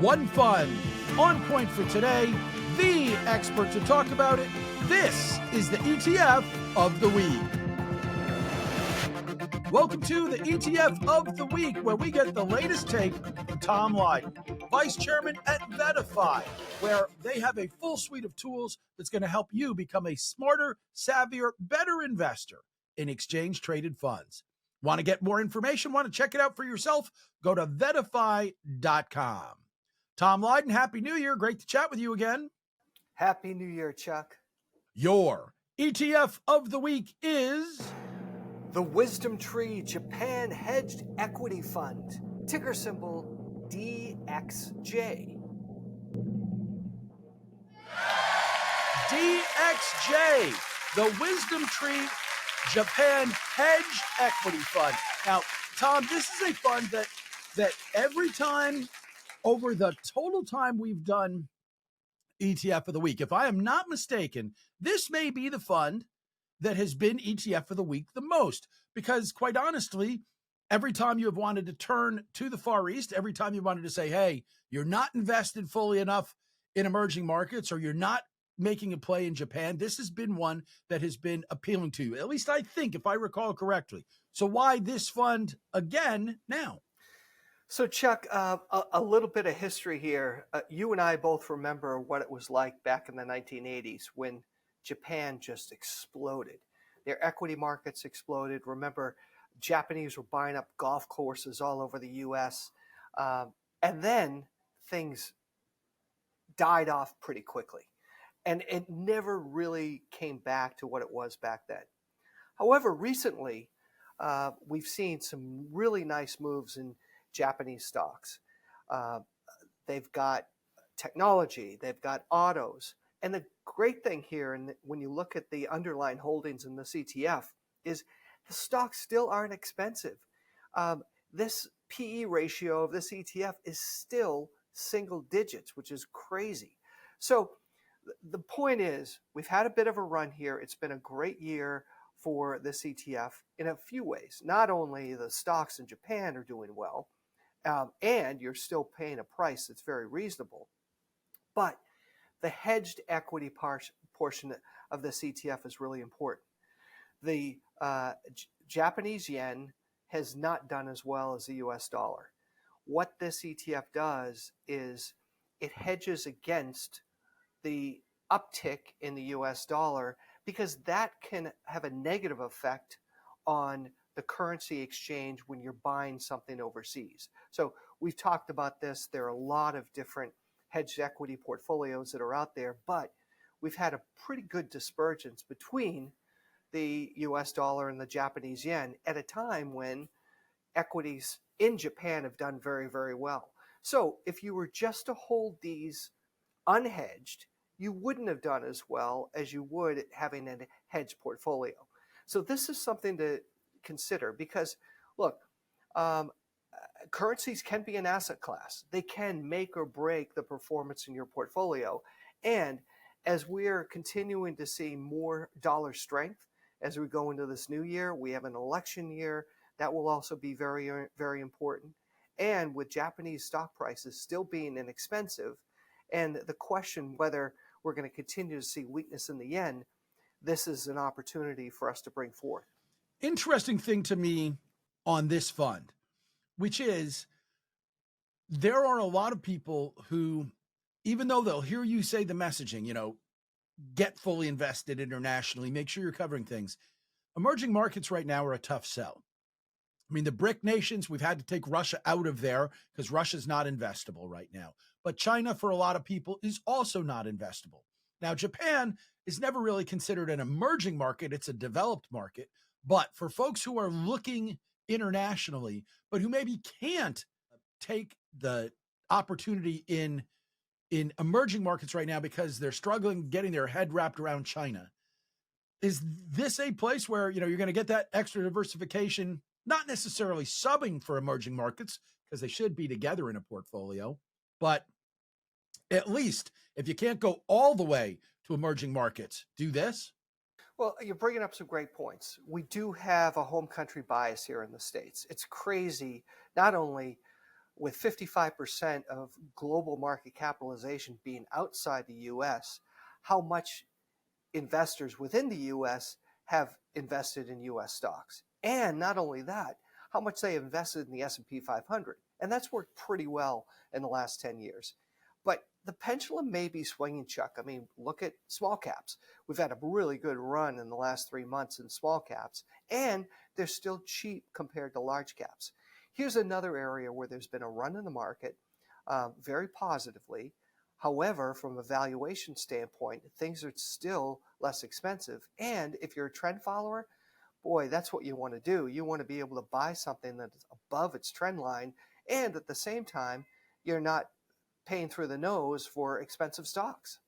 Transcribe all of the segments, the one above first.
One fund, on point for today, the expert to talk about it. This is the ETF of the Week. Welcome to the ETF of the Week, where we get the latest take from Tom Lydon, Vice Chairman at VettaFi, where they have a full suite of tools that's going to help you become a smarter, savvier, better investor in exchange-traded funds. Want to get more information? Want to check it out for yourself? Go to VettaFi.com. Tom Lydon, Happy New Year. Great to chat with you again. Happy New Year, Chuck. Your ETF of the Week is the WisdomTree Japan Hedged Equity Fund, ticker symbol DXJ. DXJ, the WisdomTree Japan Hedged Equity Fund. Now, Tom, this is a fund that every time over the total time we've done ETF of the Week, if I am not mistaken, this may be the fund that has been ETF of the Week the most, because quite honestly, every time you have wanted to turn to the Far East, every time you wanted to say, hey, you're not invested fully enough in emerging markets, or you're not making a play in Japan, this has been one that has been appealing to you, at least I think, if I recall correctly. So why this fund again now? So Chuck, a little bit of history here. You and I both remember what it was like back in the 1980s when Japan just exploded. Their equity markets exploded. Remember, Japanese were buying up golf courses all over the U.S. And then things died off pretty quickly. And it never really came back to what it was back then. However, recently, we've seen some really nice moves in Japanese stocks. They've got technology, they've got autos. And the great thing here, and when you look at the underlying holdings in this ETF, is the stocks still aren't expensive. This PE ratio of this ETF is still single digits, which is crazy. So the point is, we've had a bit of a run here. It's been a great year for this ETF in a few ways. Not only the stocks in Japan are doing well, and you're still paying a price that's very reasonable, but the hedged equity portion of this ETF is really important. The Japanese yen has not done as well as the US dollar. What this ETF does is it hedges against the uptick in the US dollar, because that can have a negative effect on the currency exchange when you're buying something overseas. So we've talked about this. There are a lot of different hedged equity portfolios that are out there, but we've had a pretty good dispergence between the US dollar and the Japanese yen at a time when equities in Japan have done very, very well. So if you were just to hold these unhedged, you wouldn't have done as well as you would having a hedged portfolio. So this is something to consider, because look, currencies can be an asset class. They can make or break the performance in your portfolio. And as we're continuing to see more dollar strength as we go into this new year, we have an election year that will also be very, very important. And with Japanese stock prices still being inexpensive, and the question whether we're going to continue to see weakness in the yen, this is an opportunity for us to bring forth. Interesting thing to me on this fund, which is there are a lot of people who, even though they'll hear you say the messaging, get fully invested internationally, make sure you're covering things. Emerging markets right now are a tough sell. I mean, the BRIC nations, we've had to take Russia out of there because Russia's not investable right now. But China, for a lot of people, is also not investable. Now, Japan is never really considered an emerging market. It's a developed market. But for folks who are looking internationally, but who maybe can't take the opportunity in emerging markets right now because they're struggling getting their head wrapped around China, is this a place where, you're going to get that extra diversification, not necessarily subbing for emerging markets, because they should be together in a portfolio, but at least if you can't go all the way to emerging markets, do this? Well, you're bringing up some great points. We do have a home country bias here in the States. It's crazy, not only with 55% of global market capitalization being outside the US, how much investors within the US have invested in US stocks. And not only that, how much they invested in the S&P 500. And that's worked pretty well in the last 10 years. But the pendulum may be swinging, Chuck. I mean, look at small caps. We've had a really good run in the last 3 months in small caps, and they're still cheap compared to large caps. Here's another area where there's been a run in the market very positively. However, from a valuation standpoint, things are still less expensive. And if you're a trend follower, boy, that's what you want to do. You want to be able to buy something that's above its trend line, and at the same time, you're not paying through the nose for expensive stocks.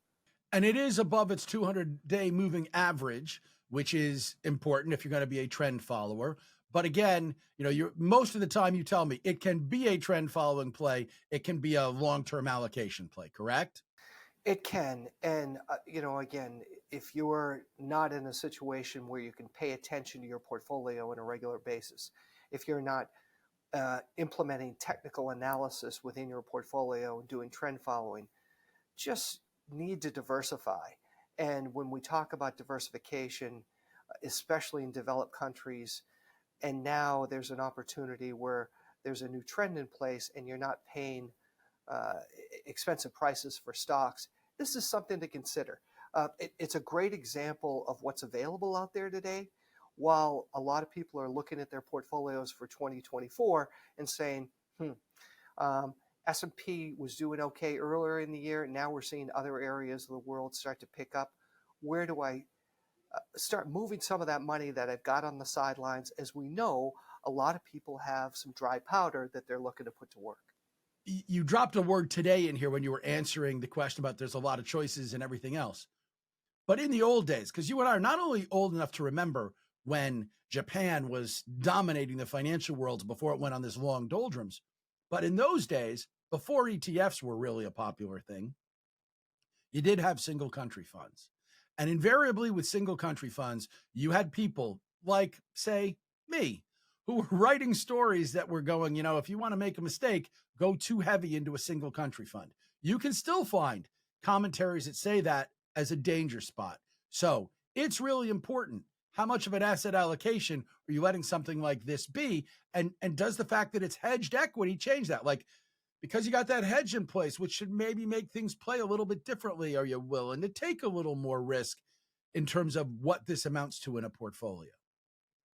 And it is above its 200-day moving average, which is important if you're going to be a trend follower. But again, you're most of the time you tell me it can be a trend following play. It can be a long-term allocation play, correct? It can. And, again, if you're not in a situation where you can pay attention to your portfolio on a regular basis, if you're not implementing technical analysis within your portfolio and doing trend following, just need to diversify. And when we talk about diversification, especially in developed countries, and now there's an opportunity where there's a new trend in place and you're not paying expensive prices for stocks, this is something to consider. It's a great example of what's available out there today. While a lot of people are looking at their portfolios for 2024 and saying, S&P was doing okay earlier in the year. Now we're seeing other areas of the world start to pick up. Where do I start moving some of that money that I've got on the sidelines? As we know, a lot of people have some dry powder that they're looking to put to work. You dropped a word today in here when you were answering the question about there's a lot of choices and everything else. But in the old days, because you and I are not only old enough to remember when Japan was dominating the financial world before it went on this long doldrums, but in those days, before ETFs were really a popular thing, you did have single country funds. And invariably with single country funds, you had people like, say, me, who were writing stories that were going, if you want to make a mistake, go too heavy into a single country fund. You can still find commentaries that say that as a danger spot. So it's really important. How much of an asset allocation are you letting something like this be? And does the fact that it's hedged equity change that? Like, because you got that hedge in place, which should maybe make things play a little bit differently, are you willing to take a little more risk in terms of what this amounts to in a portfolio?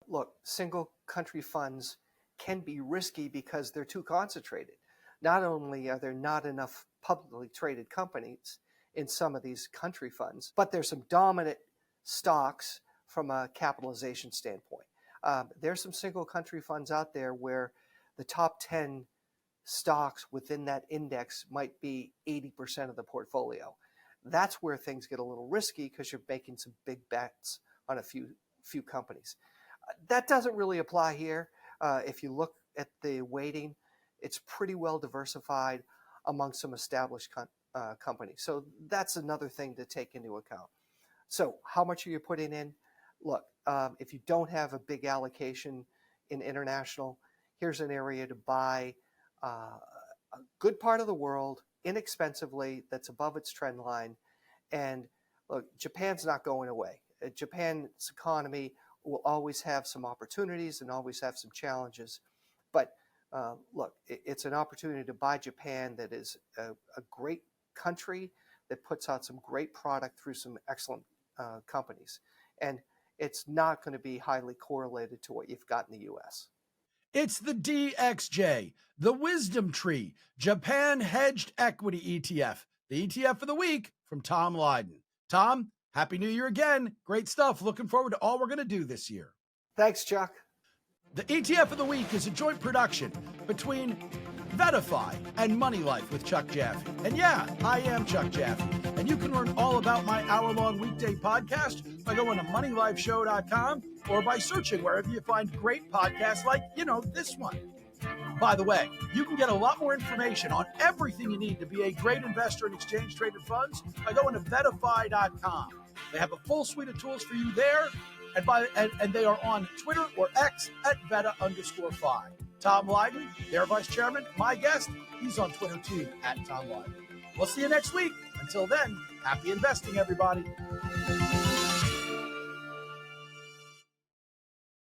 Look, single country funds can be risky because they're too concentrated. Not only are there not enough publicly traded companies in some of these country funds, but there's some dominant stocks from a capitalization standpoint. There's some single country funds out there where the top 10 stocks within that index might be 80% of the portfolio. That's where things get a little risky because you're making some big bets on a few companies. That doesn't really apply here. If you look at the weighting, it's pretty well diversified among some established companies. So that's another thing to take into account. So how much are you putting in? Look, if you don't have a big allocation in international, here's an area to buy a good part of the world inexpensively that's above its trend line. And look, Japan's not going away. Japan's economy will always have some opportunities and always have some challenges. But look, it's an opportunity to buy Japan that is a great country that puts out some great product through some excellent companies. And it's not going to be highly correlated to what you've got in the U.S. It's the DXJ, the WisdomTree, Japan Hedged Equity ETF, the ETF of the week from Tom Lydon. Tom, Happy New Year again. Great stuff. Looking forward to all we're going to do this year. Thanks, Chuck. The ETF of the week is a joint production between VettaFi and Moneylife with Chuck Jaffe. And yeah, I am Chuck Jaffe. And you can learn all about my hour-long weekday podcast by going to MoneyLifeShow.com or by searching wherever you find great podcasts like, this one. By the way, you can get a lot more information on everything you need to be a great investor in exchange-traded funds by going to VettaFi.com. They have a full suite of tools for you there, and they are on Twitter or X at Vetta_Fi. Tom Lydon, their vice chairman, my guest. He's on Twitter too, @Tom Lydon. We'll see you next week. Until then, happy investing, everybody.